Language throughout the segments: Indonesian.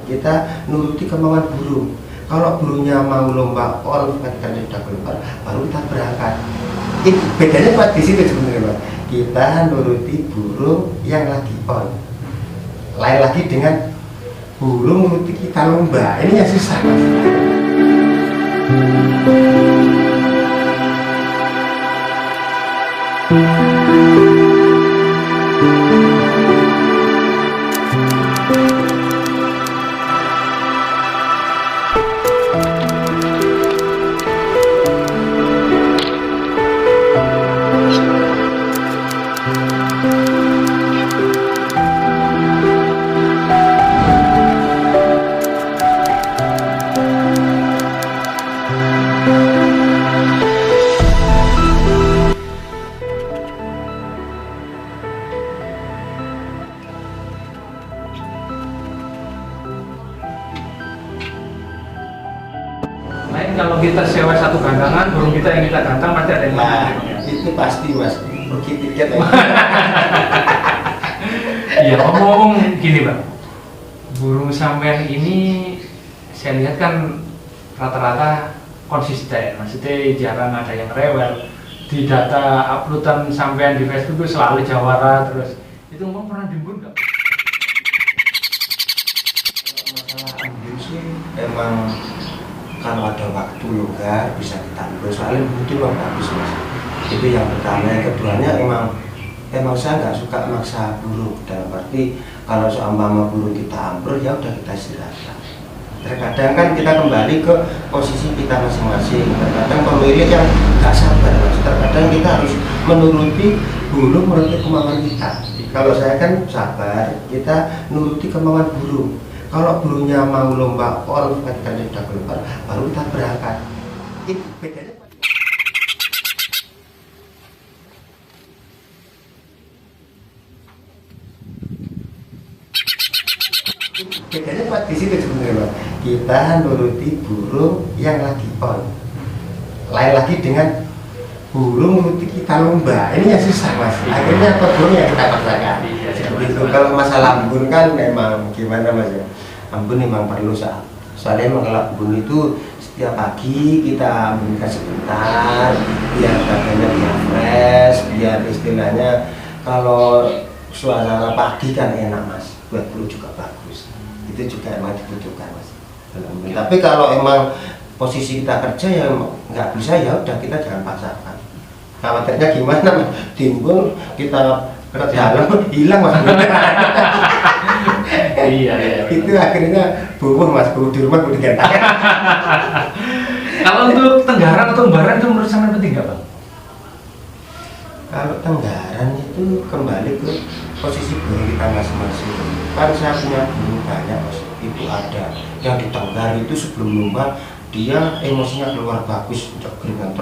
kita nuruti kemauan burung. Kalau burungnya mau lomba on ketika sudah keluar, baru kita berangkat. Itu bedanya Pak di situ sebenarnya Pak. Kita nuruti burung yang lagi on. Lain lagi dengan burung nuruti kita lomba. Ini yang susah Mas. Kalau kita sewa satu gantangan, burung kita yang kita gantang pasti ada yang itu pasti Mas, rugi tiket ya. Iya, ngomong gini Bang, burung sampean ini saya lihat kan rata-rata konsisten, maksudnya jarang ada yang rewel. Di data uploadan sampean di Facebook itu selalu jawara terus. Itu ngomong pernah diembun nggak? Masalah embun sih emang kalau ada waktu longgar bisa kita ambil, soalnya itu memang bagus Mas. Itu yang pertama. Yang keduanya emang saya nggak suka maksa burung, dalam arti kalau seumpama burung kita ambruk ya udah kita istirahatkan. Terkadang kan kita kembali ke posisi kita masing-masing. Terkadang pemilik yang nggak sabar Mas. Terkadang kita harus menuruti burung, menuruti kemauan kita. Kalau saya kan sabar, kita nuruti kemauan burung. Kalau burungnya mau lomba on ketika sudah keluar, baru kita berangkat. Itu bedanya. Bedanya Pak di situ sebenarnya Pak. Kita nuruti burung yang lagi on. Lain lagi dengan burung nuruti kita lomba. Ini yang susah Mas. Akhirnya apa burung yang kita paksakan. Itu kalau masalah embun kan memang gimana Mas ya. Embun memang perlu soalnya memang kalau embun itu setiap pagi kita embunkan sebentar biar badannya biar fresh, biar istilahnya kalau suasana pagi kan enak Mas, buat burung juga bagus. Itu juga emang dibutuhkan Mas. Tapi kalau emang posisi kita kerja ya nggak bisa, ya udah kita jangan paksakan. Khawatirnya gimana Mas? Timbul kita ke dalam hilang Mas. Iya. Itu akhirnya bubuh Mas, bubuh di rumah, bubuh di gantang. Kalau untuk tenggaran atau umbaran itu menurut sampean penting nggak Bang? Kalau tenggaran itu kembali ke posisi burung kita masing-masing. Kan saya punya burung banyak Mas, itu ada yang ditenggar itu sebelum lomba dia emosinya keluar bagus untuk geringan.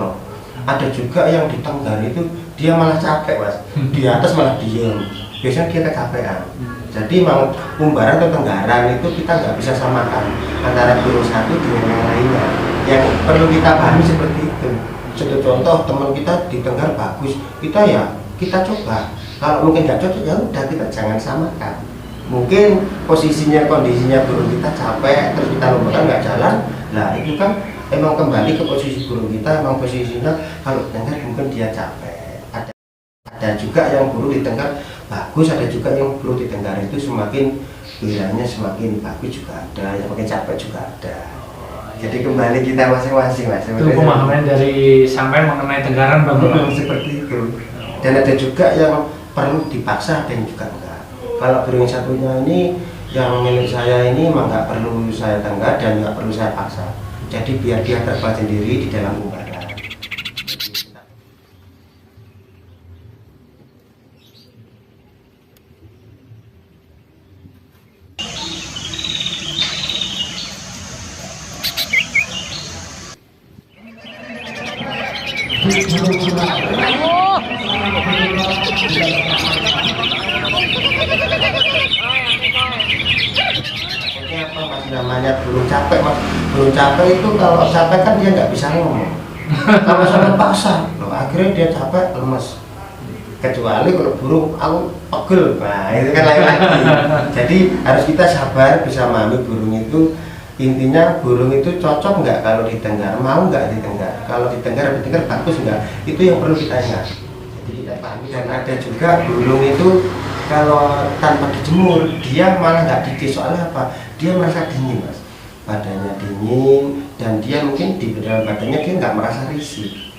Ada juga yang ditenggar itu dia malah capek Mas, di atas malah diem. Biasanya kita kecapean. Jadi mau umbaran atau tenggaran itu kita nggak bisa samakan antara burung satu dengan yang lainnya. Yang perlu kita pahami seperti itu. Contoh teman kita ditenggar bagus, kita coba. Kalau mungkin nggak cocok ya udah kita jangan samakan. Mungkin posisinya, kondisinya burung kita capek, terus kita lombakan nggak jalan. Nah itu kan emang kembali ke posisi burung kita, emang posisinya kalau tenggar mungkin dia capek. Ada juga yang burung ditenggar bagus, ada juga yang burung ditenggar itu semakin wiranya semakin bagus juga ada, yang makin capek juga ada. Jadi kembali kita masing-masing Mas. Itu pemahaman dari sampai mengenai tenggaran Bang. Seperti itu. Dan ada juga yang perlu dipaksa, ada yang juga enggak. Kalau burung satunya ini yang milik saya ini memang nggak perlu saya tenggar dan nggak perlu saya paksa. Jadi biar dia terbang sendiri di dalam umbaran. Apa Mas namanya burung capek Mas? Burung capek itu kalau capek kan dia nggak bisa ngomong. Kalau sampai paksa, loh, akhirnya dia capek lemes. Kecuali kalau burung aku pegel, nah itu kan lain lagi. Jadi harus kita sabar bisa memahami burung itu. Intinya burung itu cocok nggak kalau ditenggar, mau nggak ditenggar, kalau ditenggar bagus nggak, itu yang perlu kita ingat. Jadi kita pahami. Dan ada juga burung itu kalau tanpa dijemur dia malah nggak didis, soalnya apa? Dia merasa dingin mas, badannya dingin dan dia mungkin di dalam badannya dia nggak merasa risih.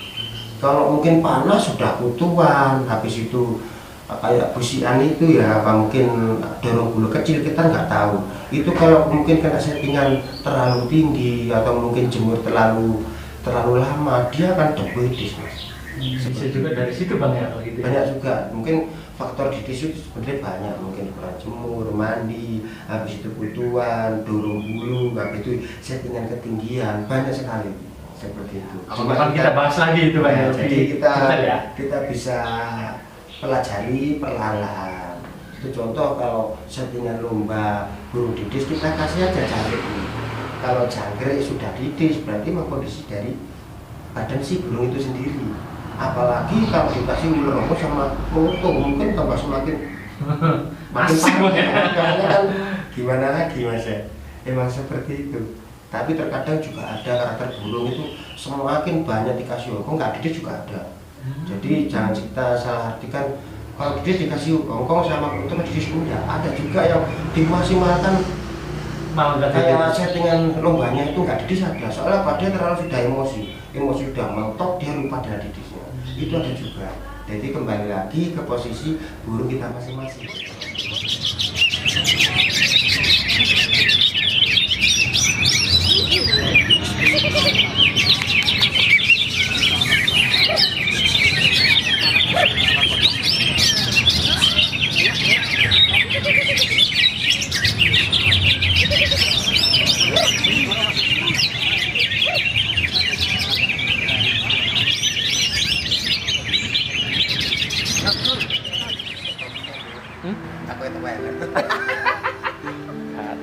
Kalau mungkin panas sudah kutuan, habis itu kayak busian itu ya, apa mungkin dorong bulu kecil kita nggak tahu. Itu kalau mungkin kena settingan terlalu tinggi atau mungkin jemur terlalu lama, dia akan debedis mas. Bisa juga dari situ bang ya, gitu. Banyak juga, mungkin faktor didis itu sebenarnya banyak, mungkin kurang jemur, mandi, habis itu kutuan, dorong bulu, habis itu settingan ketinggian, banyak sekali seperti itu. Cuma kita bahas lagi itu bang. Ya, jadi ya? kita bisa pelajari perlahan. Itu contoh kalau settingan lomba burung didis, kita kasih aja jangkrik ini. Kalau jangkrik sudah didis berarti memang kondisi dari badan si burung itu sendiri. Apalagi kalau dikasih ular rambut sama motor, mungkin tambah semakin parah. Karena kan gimana lagi mas ya, emang seperti itu. Tapi terkadang juga ada karakter burung itu semakin banyak dikasih hongkong, nggak didis juga ada. Jadi jangan kita salah artikan kalau didis dikasih hongkong sama itu didis enggak. Ada juga yang dimaksimalkan kayak settingan lombanya itu nggak didis ada. Soalnya pada dia terlalu sudah emosi sudah mentok, dia lupa dengan didisnya. Itu ada juga. Jadi kembali lagi ke posisi burung kita masing-masing.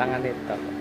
Tangan itu.